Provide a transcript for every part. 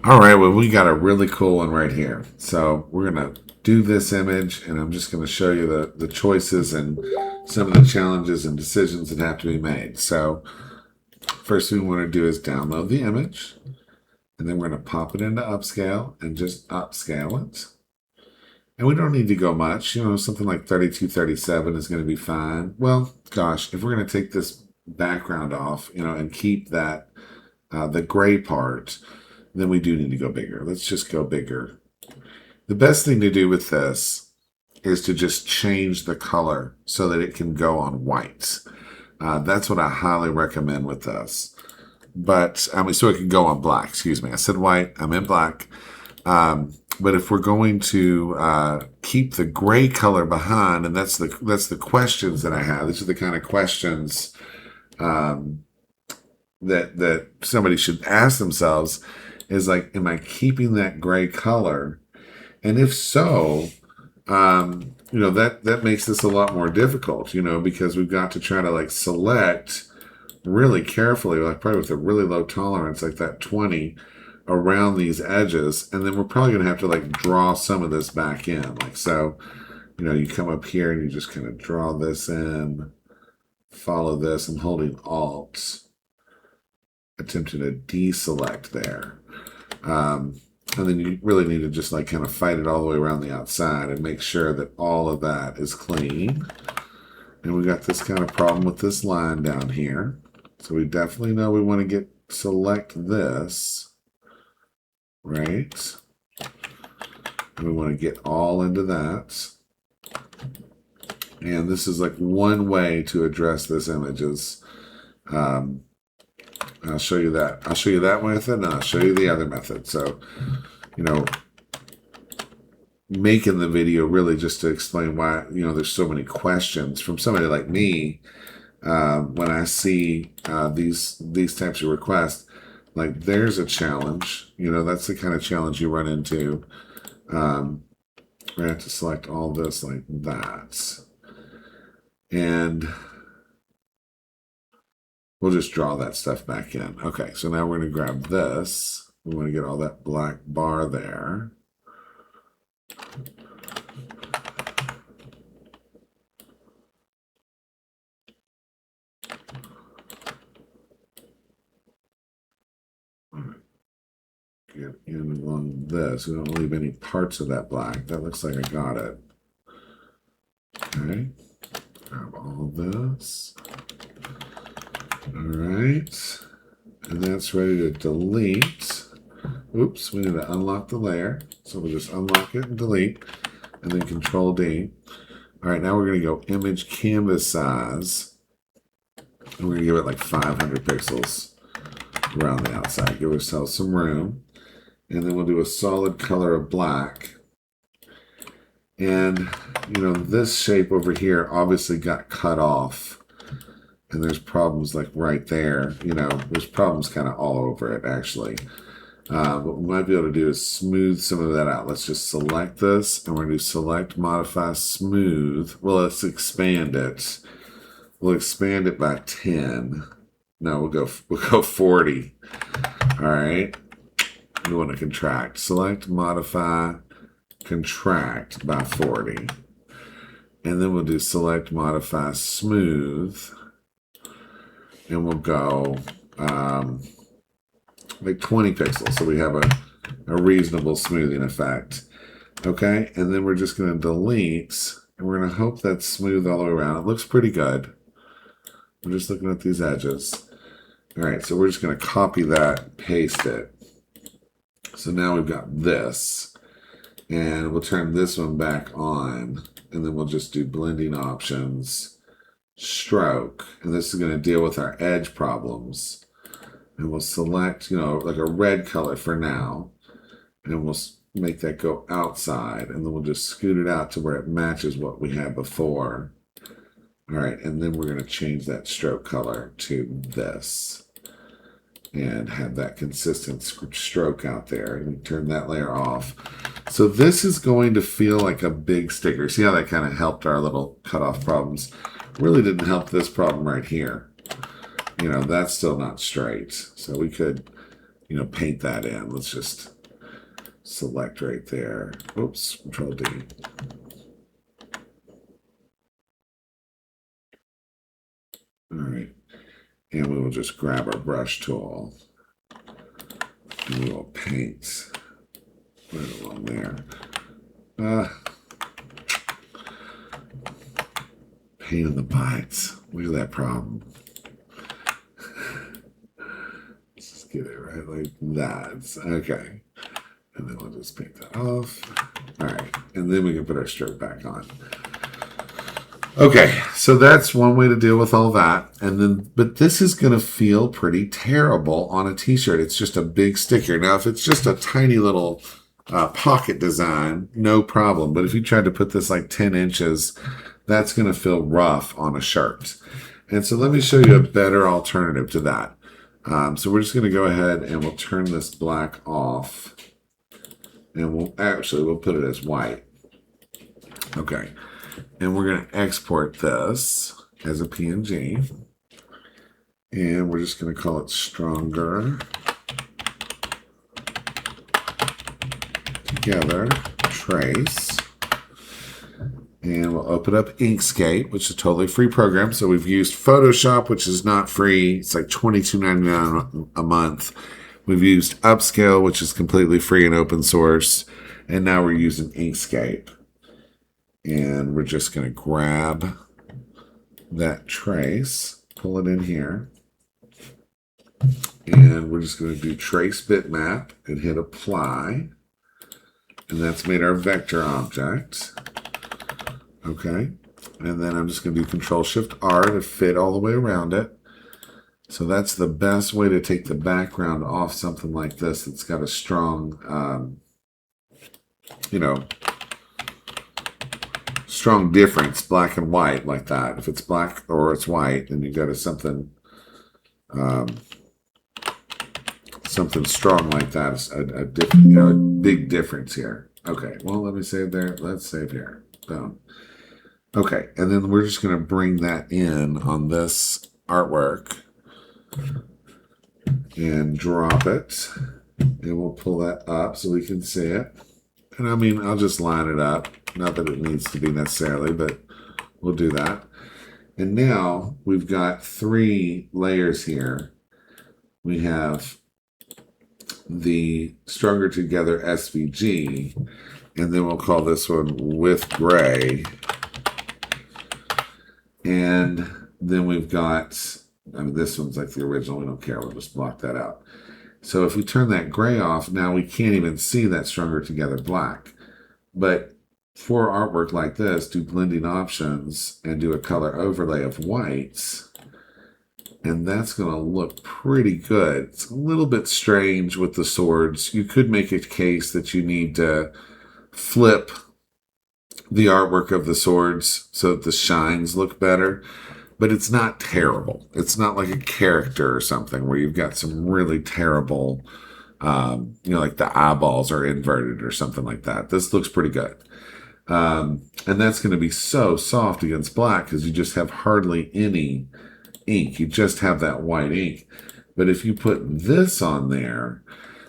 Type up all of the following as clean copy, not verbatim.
All right, well, we got a really cool one right here. So we're going to do this image, and I'm just going to show you the choices and some of the challenges and decisions that have to be made. So first thing we want to do is download the image, and then we're going to pop it into upscale and just upscale it. And we don't need to go much, something like 3237 is going to be fine. Well, gosh, if we're going to take this background off, and keep that, the gray part, then we do need to go bigger. Let's just go bigger. The best thing to do with this is to just change the color so that it can go on white. That's what I highly recommend with this. But, so it can go on black, excuse me. I said white, I meant black. But if we're going to keep the gray color behind, and that's the questions that I have. These are the kind of questions that somebody should ask themselves is like, am I keeping that gray color? And if so, that makes this a lot more difficult, because we've got to try to like select really carefully, like probably with a really low tolerance, like that 20 around these edges. And then we're probably going to have to like draw some of this back in. Like, so, you come up here and you just kind of draw this in, follow this. I'm holding Alt, attempting to deselect there. And then you really need to just like kind of fight it all the way around the outside and make sure that all of that is clean. And we got this kind of problem with this line down here. So we definitely know we want to select this, right? And we want to get all into that. And this is like one way to address this image is, I'll show you that. I'll show you that method, and I'll show you the other method. So, making the video really just to explain why, there's so many questions from somebody like me. When I see these types of requests, like there's a challenge. That's the kind of challenge you run into. We have to select all this like that. And we'll just draw that stuff back in. Okay, so now we're going to grab this. We want to get all that black bar there. Get in along this. We don't leave any parts of that black. That looks like I got it. Okay, grab all this. All right, and that's ready to delete. Oops, we need to unlock the layer. So we'll just unlock it and delete, and then Control D. All right, now we're going to go image canvas size, and we're going to give it like 500 pixels around the outside. Give ourselves some room, and then we'll do a solid color of black. And, this shape over here obviously got cut off. And there's problems like right there, there's problems kind of all over it actually. What we might be able to do is smooth some of that out. Let's just select this and we're going to select, modify, smooth. Well, let's expand it. We'll expand it by 10. No, we'll go 40. All right. We want to contract. Select, modify, contract by 40. And then we'll do select, modify, smooth. And we'll go like 20 pixels. So we have a reasonable smoothing effect. Okay, and then we're just going to delete, and we're going to hope that's smooth all the way around. It looks pretty good. We're just looking at these edges. All right, so we're just going to copy that, paste it. So now we've got this, and we'll turn this one back on, and then we'll just do blending options, stroke, and this is going to deal with our edge problems. And we'll select, like a red color for now, and we'll make that go outside, and then we'll just scoot it out to where it matches what we had before. All right, and then we're going to change that stroke color to this and have that consistent stroke out there, and turn that layer off. So this is going to feel like a big sticker. See how that kind of helped our little cutoff problems? Really didn't help this problem right here. That's still not straight. So we could, paint that in. Let's just select right there. Oops, Control D. All right. And we will just grab our brush tool. And we will paint right along there. Pain in the butts. Look at that problem. Let's just get it right like that. Okay. And then we'll just paint that off. All right. And then we can put our stroke back on. Okay, so that's one way to deal with all that. And then, but this is going to feel pretty terrible on a t-shirt. It's just a big sticker. Now, if it's just a tiny little pocket design, no problem. But if you tried to put this like 10 inches, that's going to feel rough on a shirt. And so let me show you a better alternative to that. So we're just going to go ahead and we'll turn this black off. And we'll put it as white. Okay. And we're going to export this as a PNG. And we're just going to call it Stronger Together Trace. And we'll open up Inkscape, which is a totally free program. So we've used Photoshop, which is not free. It's like $22.99 a month. We've used Upscale, which is completely free and open source. And now we're using Inkscape. And we're just going to grab that trace, pull it in here. And we're just going to do Trace Bitmap and hit Apply. And that's made our vector object. Okay. And then I'm just going to do Control-Shift-R to fit all the way around it. So that's the best way to take the background off something like this that's got a strong, strong difference, black and white like that. If it's black or it's white, then you got to something strong like that. Is a big difference here. Okay, well, let me save there. Let's save here. Boom. Okay, and then we're just going to bring that in on this artwork and drop it. And we'll pull that up so we can see it. And I mean, I'll just line it up. Not that it needs to be necessarily, but we'll do that. And now we've got 3 layers here. We have the Stronger Together SVG, and then we'll call this one With Gray. And then we've got, this one's like the original. We don't care. We'll just block that out. So if we turn that gray off, now we can't even see that Stronger Together black. But for artwork like this, do blending options and do a color overlay of whites. And that's going to look pretty good. It's a little bit strange with the swords. You could make a case that you need to flip the artwork of the swords so that the shines look better. But it's not terrible. It's not like a character or something where you've got some really terrible, like the eyeballs are inverted or something like that. This looks pretty good. And that's going to be so soft against black because you just have hardly any ink. You just have that white ink. But if you put this on there,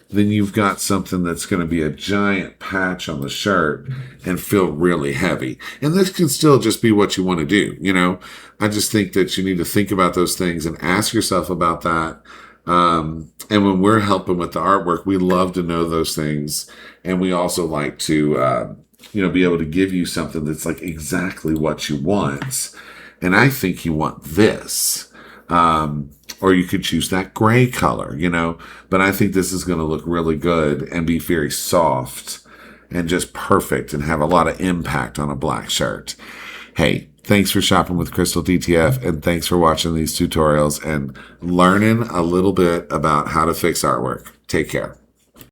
then you've got something that's going to be a giant patch on the shirt and feel really heavy. And this can still just be what you want to do. I just think that you need to think about those things and ask yourself about that. And when we're helping with the artwork, we love to know those things. And we also like to, be able to give you something that's like exactly what you want. And I think you want this. Or you could choose that gray color, but I think this is going to look really good and be very soft and just perfect and have a lot of impact on a black shirt. Hey, thanks for shopping with Crystal DTF, and thanks for watching these tutorials and learning a little bit about how to fix artwork. Take care.